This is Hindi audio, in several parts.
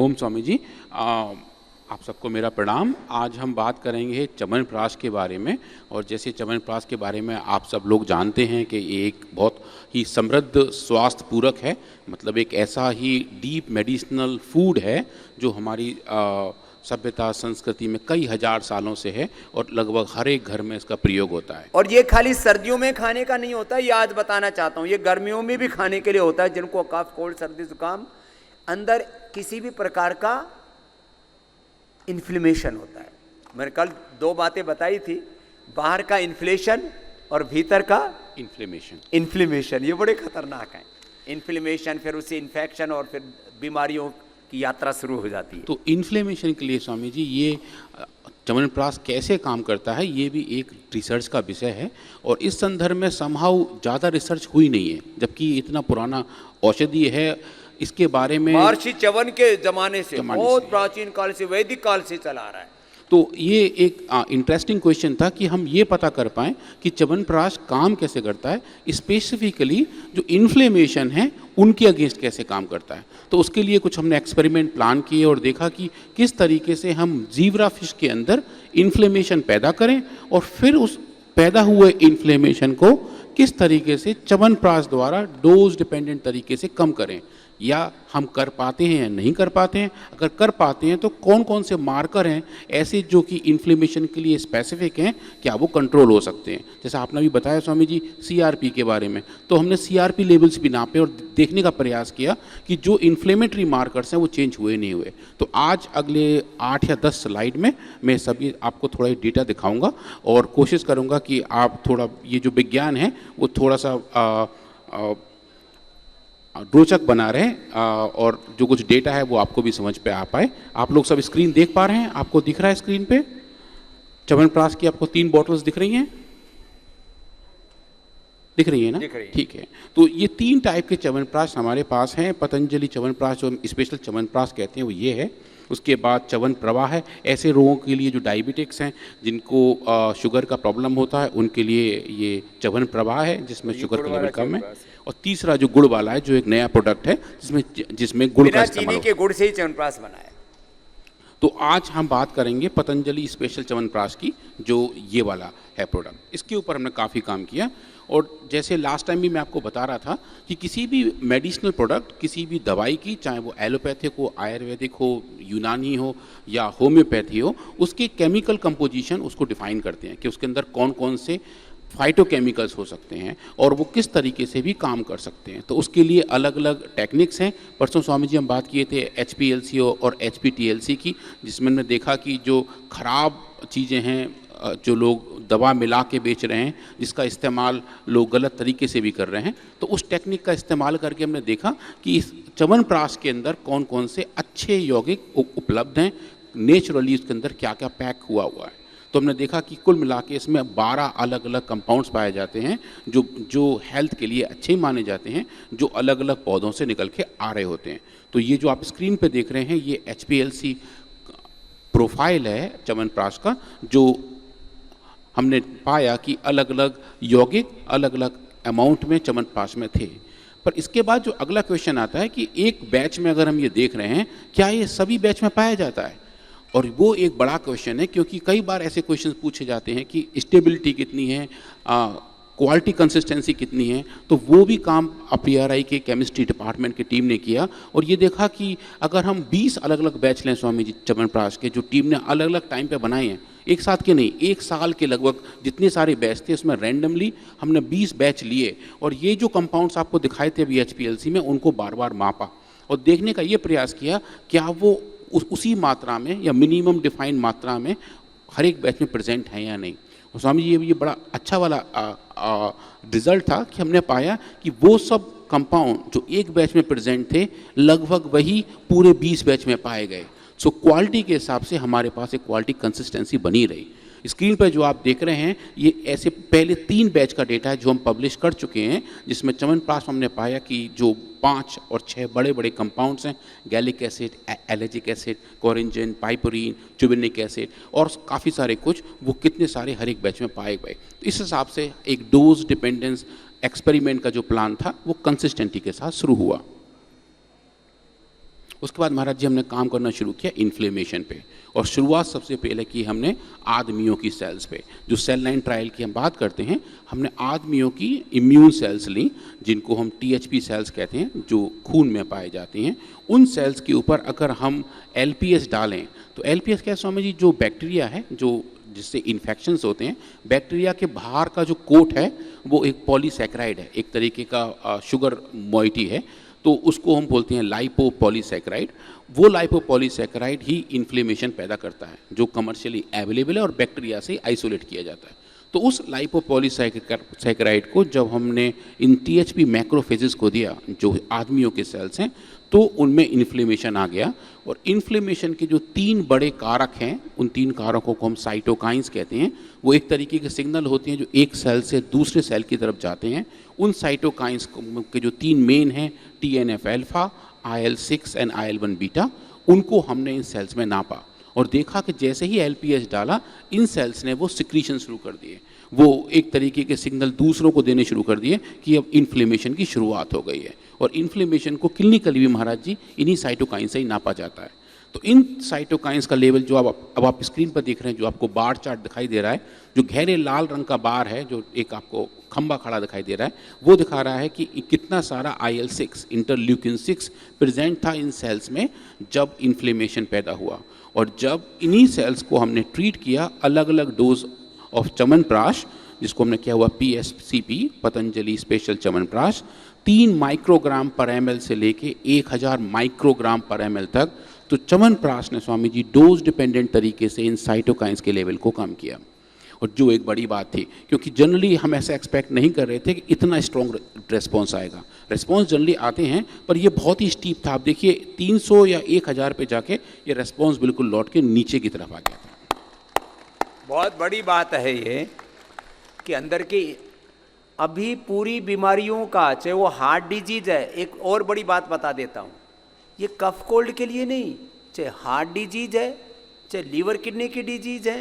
ओम स्वामी जी। आप सबको मेरा प्रणाम। आज हम बात करेंगे च्यवनप्राश के बारे में। और जैसे च्यवनप्राश के बारे में आप सब लोग जानते हैं कि ये एक बहुत ही समृद्ध स्वास्थ्य पूरक है, मतलब एक ऐसा ही डीप मेडिसिनल फूड है जो हमारी सभ्यता संस्कृति में कई हजार सालों से है और लगभग हर एक घर में इसका प्रयोग होता है। और ये खाली सर्दियों में खाने का नहीं होता, ये आज बताना चाहता हूँ, ये गर्मियों में भी खाने के लिए होता है। जिनको कफ कोल्ड सर्दी जुकाम, अंदर किसी भी प्रकार का इन्फ्लेमेशन होता है। मैंने कल दो बातें बताई थी, बाहर का इन्फ्लेशन और भीतर का इन्फ्लेमेशन। ये बड़े खतरनाक है। इन्फ्लेमेशन, फिर उससे इन्फेक्शन और फिर बीमारियों की यात्रा शुरू हो जाती है। तो इन्फ्लेमेशन के लिए स्वामी जी ये च्यवनप्राश कैसे काम करता है, ये भी एक रिसर्च का विषय है। और इस संदर्भ में समहाउ ज़्यादा रिसर्च हुई नहीं है, जबकि इतना पुराना औषधि है। इसके बारे में महर्षि च्यवन के जमाने से बहुत प्राचीन काल से, वैदिक काल से चला आ रहा है। तो ये एक इंटरेस्टिंग क्वेश्चन था कि हम ये पता कर पाएँ कि च्यवनप्राश काम कैसे करता है, स्पेसिफिकली जो इन्फ्लेमेशन है उनके अगेंस्ट कैसे काम करता है। तो उसके लिए कुछ हमने एक्सपेरिमेंट प्लान किए और देखा कि किस तरीके से हम ज़ीब्रा फिश के अंदर इन्फ्लेमेशन पैदा करें और फिर उस पैदा हुए इन्फ्लेमेशन को किस तरीके से च्यवनप्राश द्वारा डोज डिपेंडेंट तरीके से कम करें, या हम कर पाते हैं या नहीं कर पाते हैं। अगर कर पाते हैं तो कौन कौन से मार्कर हैं ऐसे जो कि इन्फ्लेमेशन के लिए स्पेसिफिक हैं, क्या वो कंट्रोल हो सकते हैं। जैसा आपने भी बताया स्वामी जी सीआरपी के बारे में, तो हमने सीआरपी लेवल्स भी नापे और देखने का प्रयास किया कि जो इन्फ्लेमेटरी मार्कर्स हैं वो चेंज हुए नहीं हुए। तो आज अगले 8 या 10 स्लाइड में मैं सभी आपको थोड़ा डेटा दिखाऊंगा और कोशिश करूंगा कि आप थोड़ा ये जो विज्ञान है वो थोड़ा सा रोचक बना रहे और जो कुछ डेटा है वो आपको भी समझ पे आ पाए। आप लोग सब स्क्रीन देख पा रहे हैं, आपको दिख रहा है स्क्रीन पे च्यवनप्राश की आपको 3 बॉटल्स दिख रही हैं, दिख रही है ना? ठीक है। तो ये 3 टाइप के च्यवनप्राश हमारे पास हैं। पतंजलि च्यवनप्राश जो स्पेशल च्यवनप्राश कहते हैं वो ये है। उसके बाद च्यवनप्रभा है, ऐसे लोगों के लिए जो डायबिटिक्स हैं, जिनको शुगर का प्रॉब्लम होता है, उनके लिए ये च्यवनप्रभा है जिसमें शुगर का लेवल कम है। और तीसरा जो गुड़ वाला है, जो एक नया प्रोडक्ट है जिसमें गुड़ का इस्तेमाल चीनी के गुड़ से ही च्यवनप्राश बना है। तो आज हम बात करेंगे पतंजलि स्पेशल च्यवनप्राश की, जो ये वाला है प्रोडक्ट। इसके ऊपर हमने काफ़ी काम किया। और जैसे लास्ट टाइम भी मैं आपको बता रहा था कि किसी भी मेडिसिनल प्रोडक्ट, किसी भी दवाई की, चाहे वो एलोपैथिक हो, आयुर्वेदिक हो, यूनानी हो या होम्योपैथी हो, उसकी केमिकल कंपोजिशन उसको डिफाइन करते हैं कि उसके अंदर कौन कौन से फाइटोकेमिकल्स हो सकते हैं और वो किस तरीके से भी काम कर सकते हैं। तो उसके लिए अलग अलग टेक्निक्स हैं। परसों स्वामी जी हम बात किए थे HPLC और HPTLC की, जिसमें हमने देखा कि जो खराब चीज़ें हैं, जो लोग दवा मिला के बेच रहे हैं, जिसका इस्तेमाल लोग गलत तरीके से भी कर रहे हैं, तो उस टेक्निक का इस्तेमाल करके हमने देखा कि इस च्यवनप्राश के अंदर कौन कौन से अच्छे यौगिक उपलब्ध हैं, नेचुरली उसके अंदर क्या क्या पैक हुआ है। तो हमने देखा कि कुल मिला के इसमें 12 अलग अलग कंपाउंड्स पाए जाते हैं जो हेल्थ के लिए अच्छे माने जाते हैं, जो अलग अलग पौधों से निकल के आ रहे होते हैं। तो ये जो आप स्क्रीन पे देख रहे हैं ये HPLC प्रोफाइल है च्यवनप्राश का, जो हमने पाया कि अलग अलग यौगिक अलग अलग अमाउंट में च्यवनप्राश में थे। पर इसके बाद जो अगला क्वेश्चन आता है कि एक बैच में अगर हम ये देख रहे हैं, क्या ये सभी बैच में पाया जाता है? और वो एक बड़ा क्वेश्चन है, क्योंकि कई बार ऐसे क्वेश्चन पूछे जाते हैं कि स्टेबिलिटी कितनी है, क्वालिटी कंसिस्टेंसी कितनी है। तो वो भी काम PRI के केमिस्ट्री डिपार्टमेंट की टीम ने किया और ये देखा कि अगर हम 20 अलग अलग बैच लें स्वामी जी च्यवनप्राश के, जो टीम ने अलग अलग टाइम पे बनाए हैं, एक साथ के नहीं, 1 साल के लगभग जितने सारे बैच थे उसमें रैंडमली हमने 20 बैच लिए और ये जो कंपाउंड्स आपको दिखाए थे अभी HPLC में, उनको बार बार मापा और देखने का ये प्रयास किया क्या वो उसी मात्रा में या मिनिमम डिफाइंड मात्रा में हर एक बैच में प्रेजेंट है या नहीं। और स्वामी जी ये बड़ा अच्छा वाला रिजल्ट था कि हमने पाया कि वो सब कंपाउंड जो एक बैच में प्रेजेंट थे लगभग वही पूरे 20 बैच में पाए गए। सो क्वालिटी के हिसाब से हमारे पास एक क्वालिटी कंसिस्टेंसी बनी रही। स्क्रीन पर जो आप देख रहे हैं ये ऐसे पहले 3 बैच का डेटा है जो हम पब्लिश कर चुके हैं, जिसमें च्यवनप्राश हमने पाया कि जो 5 और 6 बड़े बड़े कंपाउंड्स हैं, गैलिक एसिड, एलर्जिक एसिड, कोरिंजन, पाइपरीन, ट्यूबिनिक एसिड और काफ़ी सारे कुछ, वो कितने सारे हर एक बैच में पाए गए। तो इस हिसाब से एक डोज डिपेंडेंस एक्सपेरिमेंट का जो प्लान था वो कंसिस्टेंटी के साथ शुरू हुआ। उसके बाद महाराज जी हमने काम करना शुरू किया इन्फ्लेमेशन पे, और शुरुआत सबसे पहले की हमने आदमियों की सेल्स पे। जो सेल लाइन ट्रायल की हम बात करते हैं, हमने आदमियों की इम्यून सेल्स ली, जिनको हम THP सेल्स कहते हैं, जो खून में पाए जाते हैं। उन सेल्स के ऊपर अगर हम LPS डालें, तो LPS क्या है स्वामी जी, जो बैक्टीरिया है जो जिससे इन्फेक्शंस होते हैं, बैक्टीरिया के बाहर का जो कोट है वो एक पॉलीसैकेराइड है, एक तरीके का शुगर मॉइटी है, तो उसको हम बोलते हैं लाइपोपॉलीसैकेराइड। वो लाइपोपॉलीसैकेराइड ही इन्फ्लेमेशन पैदा करता है, जो कमर्शियली अवेलेबल है और बैक्टीरिया से आइसोलेट किया जाता है। तो उस लाइपोपॉलीसैकेराइड को जब हमने इन THP मैक्रोफेजेस को दिया, जो आदमियों के सेल्स हैं, तो उनमें इन्फ्लेमेशन आ गया। और इन्फ्लेमेशन के जो 3 बड़े कारक हैं, उन 3 कारकों को हम साइटोकाइंस कहते हैं। वो एक तरीके के सिग्नल होते हैं जो एक सेल से दूसरे सेल की तरफ जाते हैं। उन साइटोकाइंस के जो 3 मेन हैं, TNF alpha, IL-6 and IL-1 beta, उनको हमने इन सेल्स में नापा और देखा कि जैसे ही LPS डाला, इन सेल्स ने वो सिक्रीशन शुरू कर दिए, वो एक तरीके के सिग्नल दूसरों को देने शुरू कर दिए कि अब इन्फ्लेमेशन की शुरुआत हो गई है। और इन्फ्लेमेशन को क्लिनिकली भी महाराज जी इन्हीं साइटोकाइन से ही नापा जाता है। तो इन साइटोकाइंस का लेवल जो अब आप स्क्रीन पर देख रहे हैं, जो आपको बार चार्ट दिखाई दे रहा है, जो गहरे लाल रंग का बार है, जो एक आपको खंबा खड़ा दिखाई दे रहा है, वो दिखा रहा है कि कितना सारा IL-6 इंटरल्यूकिन 6 प्रेजेंट था इन सेल्स में जब इन्फ्लेमेशन पैदा हुआ। और जब इन्हीं सेल्स को हमने ट्रीट किया अलग अलग डोज ऑफ च्यवनप्राश, जिसको हमने किया हुआ PSCP, Patanjali special chyawanprash, 3 microgram पर ml से लेके 1000 माइक्रोग्राम पर ml तक, तो च्यवनप्राश ने स्वामी जी डोज डिपेंडेंट तरीके से इन साइटोकाइंस के लेवल को कम किया। और जो एक बड़ी बात थी, क्योंकि जनरली हम ऐसा एक्सपेक्ट नहीं कर रहे थे कि इतना स्ट्रॉन्ग रेस्पॉन्स आएगा। रेस्पॉन्स जनरली आते हैं, पर ये बहुत ही स्टीप था। आप देखिए 300 या 1000 पे जाके ये रेस्पॉन्स बिल्कुल लौट के नीचे की तरफ आ गया था। बहुत बड़ी बात है ये कि अंदर की अभी पूरी बीमारियों का, चाहे वो हार्ट डिजीज है, एक और बड़ी बात बता देता हूँ, ये कफ कोल्ड के लिए नहीं, चाहे हार्ट डिजीज है, चाहे लीवर किडनी की डिजीज है,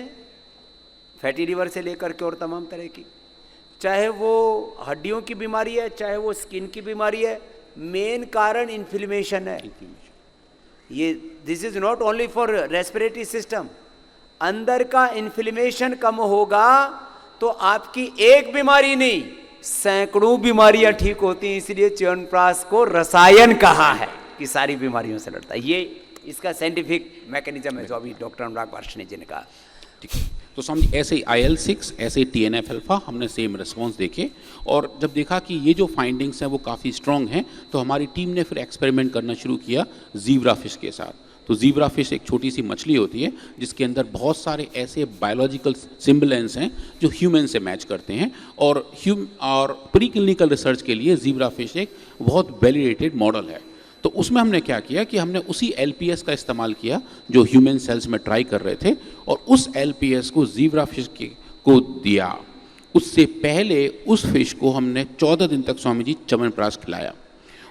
फैटी लीवर से लेकर के और तमाम तरह की, चाहे वो हड्डियों की बीमारी है, चाहे वो स्किन की बीमारी है, मेन कारण इन्फ्लेमेशन है। ये this is not only for respiratory system. अंदर का इन्फ्लेमेशन कम होगा तो आपकी एक बीमारी नहीं, सैकड़ों बीमारियां ठीक होती हैं। इसलिए च्यवनप्राश को रसायन कहा है कि सारी बीमारियों से लड़ता है। ये इसका साइंटिफिक मैकेनिज्म है जो अभी डॉक्टर अनुराग वार्ष्णेय जी ने कहा। ठीक है, तो समझ ऐसे ही IL-6, ऐसे ही TNF अल्फा हमने सेम रिस्पॉन्स देखे। और जब देखा कि ये जो फाइंडिंग्स हैं वो काफ़ी स्ट्रॉन्ग हैं, तो हमारी टीम ने फिर एक्सपेरिमेंट करना शुरू किया ज़ीब्रा फिश के साथ। तो ज़ीब्रा फिश एक छोटी सी मछली होती है जिसके अंदर बहुत सारे ऐसे बायोलॉजिकल सिम्बलेंस हैं जो ह्यूमन से मैच करते हैं। और प्री क्लिनिकल रिसर्च के लिए ज़ीब्रा फिश एक बहुत वैलिडेटेड मॉडल है। तो उसमें हमने क्या किया कि हमने उसी LPS का इस्तेमाल किया जो ह्यूमन सेल्स में ट्राई कर रहे थे, और उस LPS को ज़ीब्रा फिश को दिया। उससे पहले उस फिश को हमने 14 दिन तक स्वामी जी च्यवनप्राश खिलाया,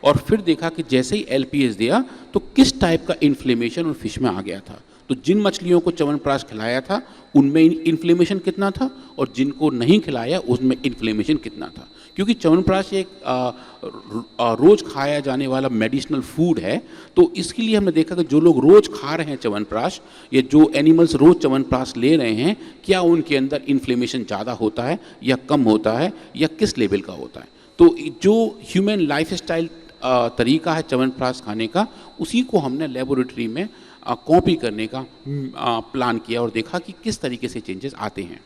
और फिर देखा कि जैसे ही LPS दिया तो किस टाइप का इन्फ्लेमेशन उन फिश में आ गया था। तो जिन मछलियों को च्यवनप्राश खिलाया था उनमें इन्फ्लेमेशन कितना था, और जिनको नहीं खिलाया उसमें इन्फ्लेमेशन कितना था। क्योंकि च्यवनप्राश एक रोज़ खाया जाने वाला मेडिसिनल फूड है, तो इसके लिए हमने देखा कि जो लोग रोज़ खा रहे हैं च्यवनप्राश, या जो एनिमल्स रोज़ च्यवनप्राश ले रहे हैं, क्या उनके अंदर इन्फ्लेमेशन ज़्यादा होता है या कम होता है, या किस लेवल का होता है। तो जो ह्यूमन लाइफ स्टाइल तरीका है च्यवनप्राश खाने का, उसी को हमने लेबोरेटरी में कॉपी करने का प्लान किया और देखा कि किस तरीके से चेंजेस आते हैं।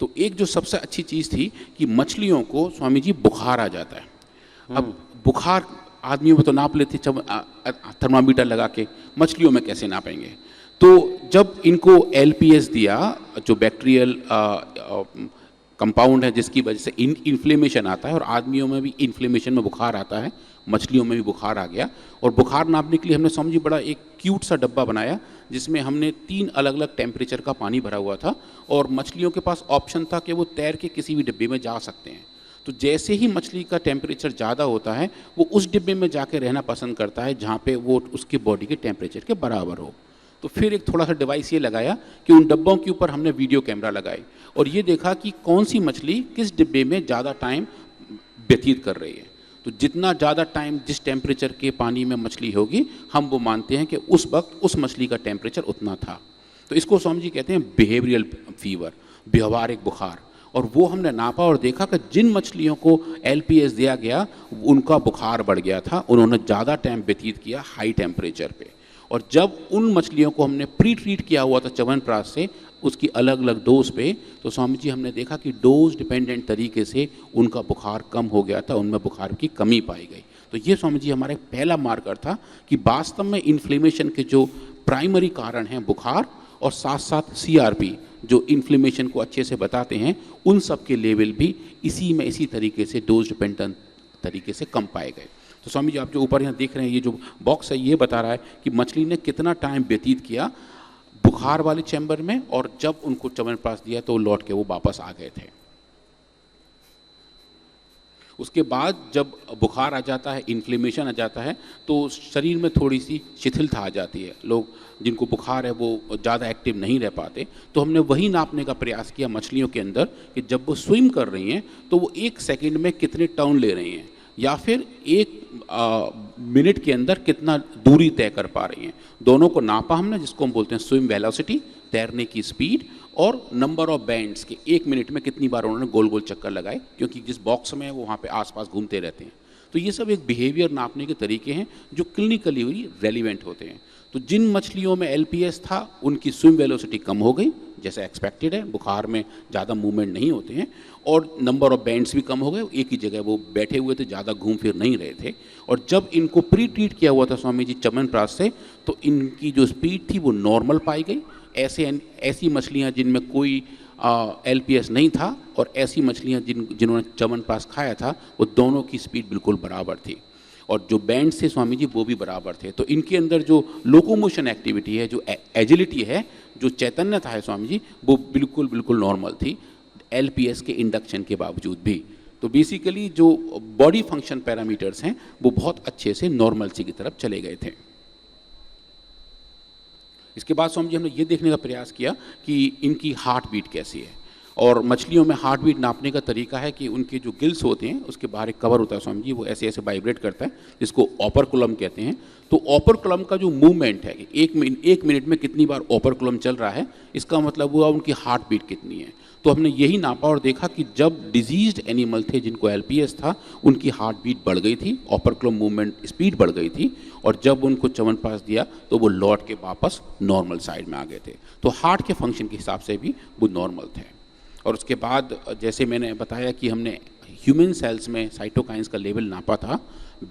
तो एक जो सबसे अच्छी चीज़ थी कि मछलियों को स्वामी जी बुखार आ जाता है। अब बुखार आदमियों में तो नाप लेते थर्मामीटर लगा के, मछलियों में कैसे नापेंगे। तो जब इनको LPS दिया, जो बैक्टीरियल कंपाउंड है जिसकी वजह से इन्फ्लेमेशन आता है, और आदमियों में भी इन्फ्लेमेशन में बुखार आता है, मछलियों में भी बुखार आ गया। और बुखार नापने के लिए हमने समझी बड़ा एक क्यूट सा डब्बा बनाया जिसमें हमने 3 अलग अलग टेम्परेचर का पानी भरा हुआ था, और मछलियों के पास ऑप्शन था कि वो तैर के किसी भी डिब्बे में जा सकते हैं। तो जैसे ही मछली का टेम्परेचर ज़्यादा होता है वो उस डिब्बे में जाके रहना पसंद करता है जहाँ पे वो उसकी बॉडी के टेम्परेचर के बराबर हो। तो फिर एक थोड़ा सा डिवाइस ये लगाया कि उन डब्बों के ऊपर हमने वीडियो कैमरा लगाई, और ये देखा कि कौन सी मछली किस डिब्बे में ज़्यादा टाइम व्यतीत कर रही है। तो जितना ज़्यादा टाइम जिस टेम्परेचर के पानी में मछली होगी, हम वो मानते हैं कि उस वक्त उस मछली का टेम्परेचर उतना था। तो इसको स्वामी जी कहते हैं बिहेवियरल फीवर, व्यवहारिक बुखार। और वो हमने नापा और देखा कि जिन मछलियों को LPS दिया गया उनका बुखार बढ़ गया था, उन्होंने ज़्यादा टाइम व्यतीत किया हाई टेम्परेचर पे। और जब उन मछलियों को हमने प्री ट्रीट किया हुआ था च्यवनप्राश से, उसकी अलग अलग डोज पे, तो स्वामी जी हमने देखा कि डोज डिपेंडेंट तरीके से उनका बुखार कम हो गया था, उनमें बुखार की कमी पाई गई। तो ये स्वामी जी हमारा एक पहला मार्कर था कि वास्तव में इन्फ्लेमेशन के जो प्राइमरी कारण हैं बुखार और साथ साथ CRP जो इन्फ्लेमेशन को अच्छे से बताते हैं, उन सब के लेवल भी इसी तरीके से डोज डिपेंडेंट तरीके से कम पाए गए। तो स्वामी जी आप जो ऊपर यहाँ देख रहे हैं, ये जो बॉक्स है ये बता रहा है कि मछली ने कितना टाइम व्यतीत किया बुखार वाले चैम्बर में, और जब उनको च्यवनप्राश दिया तो लौट के वो वापस आ गए थे। उसके बाद जब बुखार आ जाता है, इन्फ्लेमेशन आ जाता है, तो शरीर में थोड़ी सी शिथिलता आ जाती है। लोग जिनको बुखार है वो ज़्यादा एक्टिव नहीं रह पाते। तो हमने वही नापने का प्रयास किया मछलियों के अंदर कि जब वो स्विम कर रही हैं तो वो 1 सेकंड में कितने टर्न ले रही हैं, या फिर 1 मिनट के अंदर कितना दूरी तय कर पा रही हैं। दोनों को नापा हमने, जिसको हम बोलते हैं स्विम वेलोसिटी, तैरने की स्पीड, और नंबर ऑफ बैंड्स के 1 मिनट में कितनी बार उन्होंने गोल गोल चक्कर लगाए, क्योंकि जिस बॉक्स में है वो वहाँ पे आसपास घूमते रहते हैं। तो ये सब एक बिहेवियर नापने के तरीके हैं जो क्लिनिकली रेलिवेंट होते हैं। तो जिन मछलियों में LPS था उनकी स्विम वेलोसिटी कम हो गई, जैसे एक्सपेक्टेड है, बुखार में ज़्यादा मूवमेंट नहीं होते हैं, और नंबर ऑफ बैंड्स भी कम हो गए, एक ही जगह वो बैठे हुए थे, ज़्यादा घूम फिर नहीं रहे थे। और जब इनको प्री ट्रीट किया हुआ था स्वामी जी च्यवनप्राश से, तो इनकी जो स्पीड थी वो नॉर्मल पाई गई। ऐसी मछलियाँ जिनमें कोई LPS नहीं था और ऐसी मछलियाँ जिन्होंने च्यवनप्राश खाया था, वो दोनों की स्पीड बिल्कुल बराबर थी। और जो बैंड्स थे स्वामी जी वो भी बराबर थे। तो इनके अंदर जो लोकोमोशन एक्टिविटी है, जो एजिलिटी है, जो चैतन्यता है स्वामी जी, वो बिल्कुल नॉर्मल थी LPS के इंडक्शन के बावजूद भी। तो बेसिकली जो बॉडी फंक्शन पैरामीटर्स हैं वो बहुत अच्छे से नॉर्मलसी की तरफ चले गए थे। इसके बाद स्वामी जी हमने ये देखने का प्रयास किया कि इनकी हार्ट बीट कैसी है। और मछलियों में हार्ट बीट नापने का तरीका है कि उनके जो गिल्स होते हैं उसके बाहर एक कवर होता है स्वामी जी, वो ऐसे ऐसे वाइब्रेट करता है, जिसको ओपरकुलम कहते हैं। तो ओपरकुलम का जो मूवमेंट है कि एक मिनट में कितनी बार ओपरकुलम चल रहा है, इसका मतलब हुआ उनकी हार्ट बीट कितनी है। तो हमने यही नापा और देखा कि जब डिजीज्ड एनिमल थे जिनको LPS था, उनकी हार्ट बीट बढ़ गई थी, ओपरकुलम मूवमेंट स्पीड बढ़ गई थी, और जब उनको च्यवनप्राश दिया तो वो लौट के वापस नॉर्मल साइड में आ गए थे। तो हार्ट के फंक्शन के हिसाब से भी वो नॉर्मल थे। और उसके बाद जैसे मैंने बताया कि हमने ह्यूमन सेल्स में साइटोकाइंस का लेवल नापा था,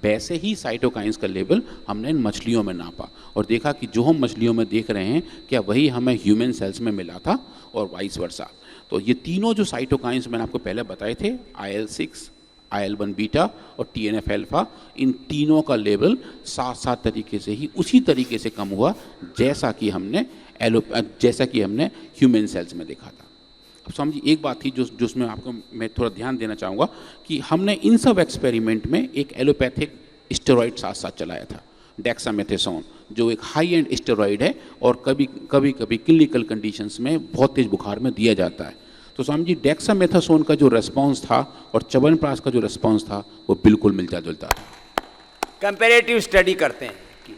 वैसे ही साइटोकाइंस का लेवल हमने इन मछलियों में नापा और देखा कि जो हम मछलियों में देख रहे हैं क्या वही हमें ह्यूमन सेल्स में मिला था, और वाइस वर्सा। तो ये तीनों जो साइटोकाइंस मैंने आपको पहले बताए थे, IL-6, IL-1 बीटा और TNF अल्फा, इन तीनों का लेवल साथ तरीके से ही उसी तरीके से कम हुआ जैसा कि हमने ह्यूमन सेल्स में देखा था। अब समझिए एक बात थी जो उसमें आपको मैं थोड़ा ध्यान देना चाहूँगा कि हमने इन सब एक्सपेरिमेंट में एक एलोपैथिक स्टेरॉइड साथ साथ चलाया था, डेक्सामेथासोन, जो एक हाई एंड स्टेरॉइड है और कभी क्लिनिकल कंडीशंस में बहुत तेज बुखार में दिया जाता है। तो स्वामी जी डेक्सामेथासोन का जो रेस्पॉन्स था और च्यवनप्राश का जो रेस्पॉन्स था वो बिल्कुल मिलता जुलता था। कंपेरेटिव स्टडी करते हैं कि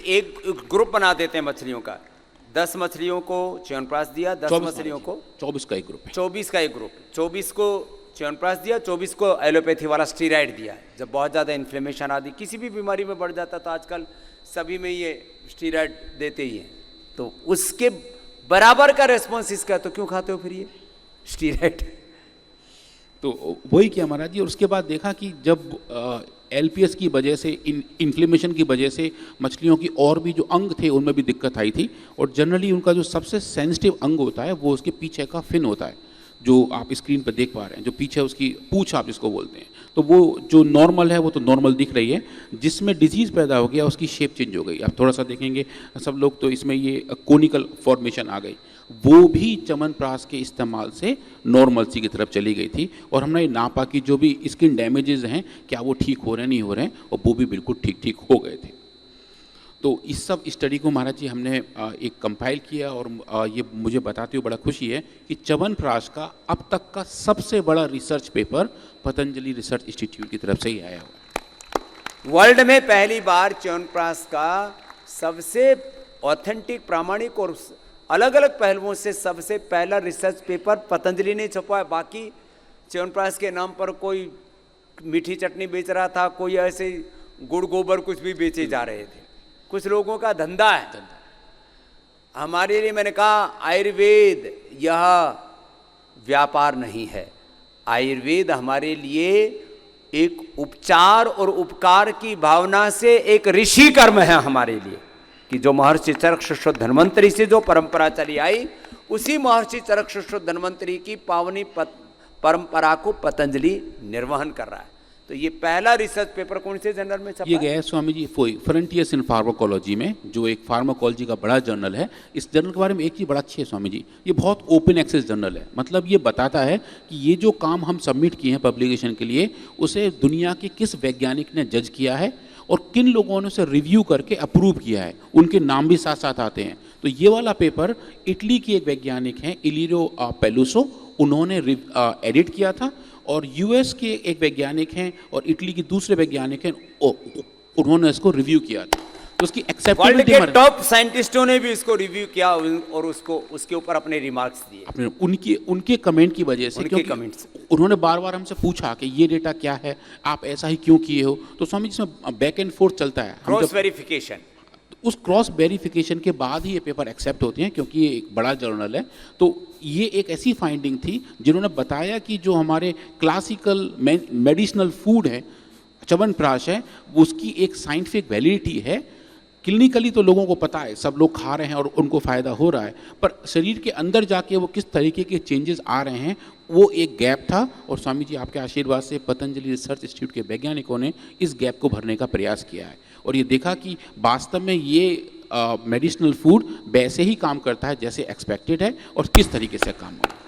एक ग्रुप बना देते हैं मछलियों का, 10 मछलियों को च्यवनप्राश दिया, 10 मछलियों को 24 का एक ग्रुप है, 24 का एक ग्रुप, 24 को च्यवनप्राश दिया, 24 को एलोपैथी वाला स्टीराइड दिया। जब बहुत ज़्यादा इन्फ्लेमेशन आदि किसी भी बीमारी में बढ़ जाता तो आजकल सभी में ये स्टीराइड देते ही हैं, तो उसके बराबर का रेस्पॉन्स इसका, तो क्यों खाते हो फिर ये स्टीराइड? तो वही किया महाराज जी। और उसके बाद देखा कि जब LPS की वजह से, इन्फ्लेमेशन की वजह से मछलियों की और भी जो अंग थे उनमें भी दिक्कत आई थी, और जनरली उनका जो सबसे सेंसिटिव अंग होता है वो उसके पीछे का फिन होता है, जो आप स्क्रीन पर देख पा रहे हैं, जो पीछे उसकी पूंछ आप जिसको बोलते हैं। तो वो जो नॉर्मल है वो तो नॉर्मल दिख रही है, जिसमें डिजीज़ पैदा हो गया उसकी शेप चेंज हो गई। आप थोड़ा सा देखेंगे सब लोग तो इसमें ये कोनिकल फॉर्मेशन आ गई, वो भी च्यवनप्राश के इस्तेमाल से नॉर्मलसी की तरफ चली गई थी। और हमने ये नापा कि जो भी स्किन डैमेजेस हैं क्या वो ठीक हो रहे हैं नहीं हो रहे हैं, और वो भी बिल्कुल ठीक हो गए थे। तो इस सब स्टडी को महाराज जी हमने एक कंपाइल किया और ये मुझे बताते हुए बड़ा खुशी है कि च्यवनप्राश का अब तक का सबसे बड़ा research paper Patanjali research institute की तरफ से ही आया हुआ। वर्ल्ड में पहली बार च्यवनप्राश का सबसे ऑथेंटिक, प्रामाणिक और अलग अलग पहलुओं से सबसे पहला रिसर्च पेपर पतंजलि ने छपा है। बाकी च्यवनप्राश के नाम पर कोई मीठी चटनी बेच रहा था, कोई ऐसे गुड़ गोबर कुछ भी बेचे जा रहे थे। कुछ लोगों का धंधा है। हमारे लिए मैंने कहा आयुर्वेद यह व्यापार नहीं है। आयुर्वेद हमारे लिए एक उपचार और उपकार की भावना से एक ऋषि कर्म है हमारे लिए, कि जो महर्षि चरकशुश्रुत धन्वंतरी से जो परंपरा चली आई, उसी महर्षि चरकशुश्रुत धन्वंतरी की पावनी परंपरा को पतंजलि निर्वहन कर रहा है। तो ये पहला रिसर्च पेपर कौन से जर्नल में छपा? ये गया है स्वामी जी फ्रंटियर्स इन फार्माकोलॉजी में, जो एक फार्माकोलॉजी का बड़ा जर्नल है। इस जर्नल के बारे में एक चीज़ बड़ा अच्छी है स्वामी जी, ये बहुत ओपन एक्सेस जर्नल है। मतलब ये बताता है कि ये जो काम हम सबमिट किए हैं पब्लिकेशन के लिए, उसे दुनिया के किस वैज्ञानिक ने जज किया है और किन लोगों ने उसे रिव्यू करके अप्रूव किया है, उनके नाम भी साथ साथ आते हैं। तो ये वाला पेपर इटली के एक वैज्ञानिक हैं इलिरो पेलुसो, उन्होंने एडिट किया था, और यूएस के एक वैज्ञानिक हैं और इटली के दूसरे वैज्ञानिक हैं, उन्होंने इसको रिव्यू किया था। तो उसकी एक्सेप्टेबिलिटी, वर्ल्ड के टॉप साइंटिस्टों ने भी इसको रिव्यू किया और उसके ऊपर अपने रिमार्क्स दिए, अपने उनके कमेंट की वजह से, क्योंकि कमेंट्स उन्होंने बार बार हमसे पूछा कि ये डेटा क्या है, आप ऐसा ही क्यों किए हो। तो स्वामी जी इसमें बैक एंड फोर्थ चलता है, क्रॉस वेरिफिकेशन। उस क्रॉस वेरिफिकेशन के बाद ही ये पेपर एक्सेप्ट होते हैं, क्योंकि ये एक बड़ा जर्नल है। तो ये एक ऐसी फाइंडिंग थी जिन्होंने बताया कि जो हमारे क्लासिकल मेडिसिनल फूड है, च्यवनप्राश है, उसकी एक साइंटिफिक वैलिडिटी है। क्लिनिकली तो लोगों को पता है, सब लोग खा रहे हैं और उनको फ़ायदा हो रहा है, पर शरीर के अंदर जाके वो किस तरीके के चेंजेस आ रहे हैं, वो एक गैप था। और स्वामी जी आपके आशीर्वाद से पतंजलि रिसर्च इंस्टीट्यूट के वैज्ञानिकों ने इस गैप को भरने का प्रयास किया है और ये देखा कि वास्तव में ये मेडिसिनल फूड वैसे ही काम करता है जैसे एक्सपेक्टेड है और किस तरीके से काम हो रहा है।